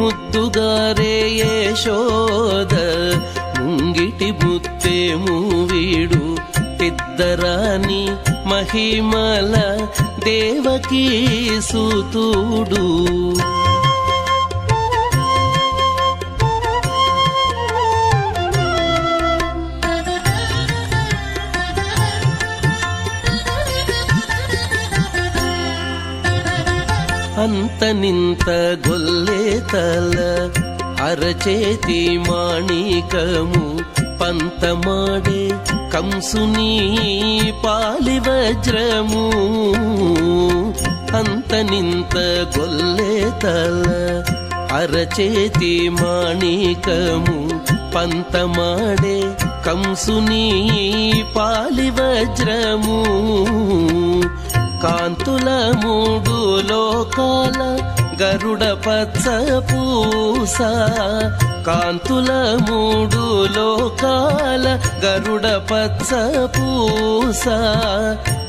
ముద్దుగారే యశోద ముంగిటి ముత్తేము వీడు పెద్దరాని మహిమల దేవకీ సుతుడు. అంతనింత గొల్లేతల అరచేతి మాణికము పంతమాడే కంసుని పాలి వజ్రము. అంతనింత గొల్లేతల అరచేతి మాణికము పంతమాడే కంసుని పాలి వజ్రము. కాంతుల మూడు లోకాల గరుడ పచ్చ పూస. కాంతుల మూడు లోకాల గరుడ పచ్చ పూస.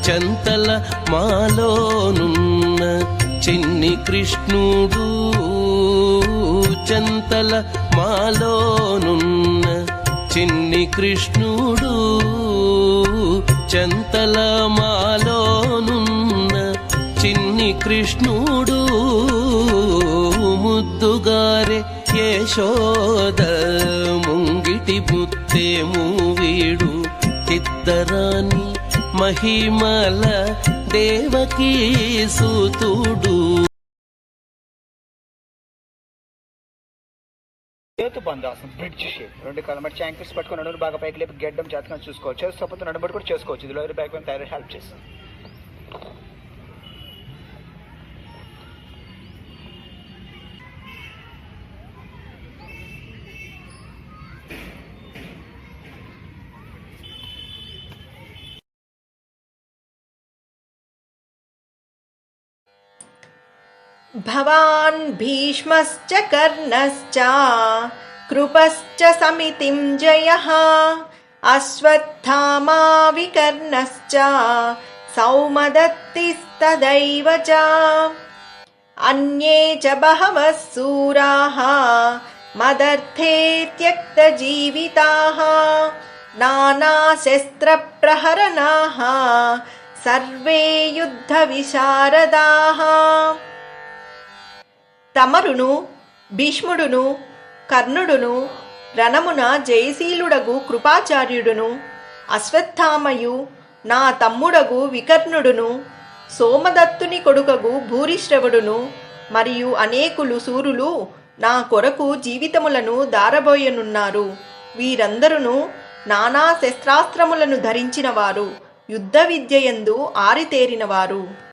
చంతల మాలోనున్న చిన్ని కృష్ణుడు. చంతల మాలోనున్న చిన్ని కృష్ణుడు. చంతల మాలోనున్న చిన్ని కృష్ణుడు. ముద్దుగారే యశోద ముంగిటి ముత్తేము వీడు ఇద్దరాని మహిమల దేవకీ సుతుడు. బంధాసం బ్రిడ్జ్ షేప్, రెండు కాళ్ళ మట్టి యాంకిల్స్ పట్టుకుని నడుము బాగా పైకి లేపి గడ్డం జాతకం చూసుకోవచ్చు. చేస్తూ నడుబడి కూడా చేసుకోవచ్చు. ఇది లోయర్ బ్యాక్ తయారు హెల్ప్ చేస్తుంది. భవాన్ భీష్మశ్చ కర్ణశ్చ కృపశ్చ సమితిం జయః అశ్వత్థామా వికర్ణశ్చ సౌమదత్తిస్తదైవ చ అన్యే చ బహవః శూరాः మదర్థే త్యక్తజీవితాः నానాశస్త్రప్రహరణాः సర్వే యుద్ధ విశారదాः. తమరును భీష్ముడును కర్ణుడును రణమున జయశీలుడగు కృపాచార్యుడును అశ్వత్థామయు నా తమ్ముడగు వికర్ణుడును సోమదత్తుని కొడుకగు భూరిశ్రవుడును మరియు అనేకులు శూరులు నా కొరకు జీవితములను దారబోయనున్నారు. వీరందరును నానా శస్త్రాస్త్రములను ధరించినవారు, యుద్ధ విద్యయందు ఆరితేరినవారు.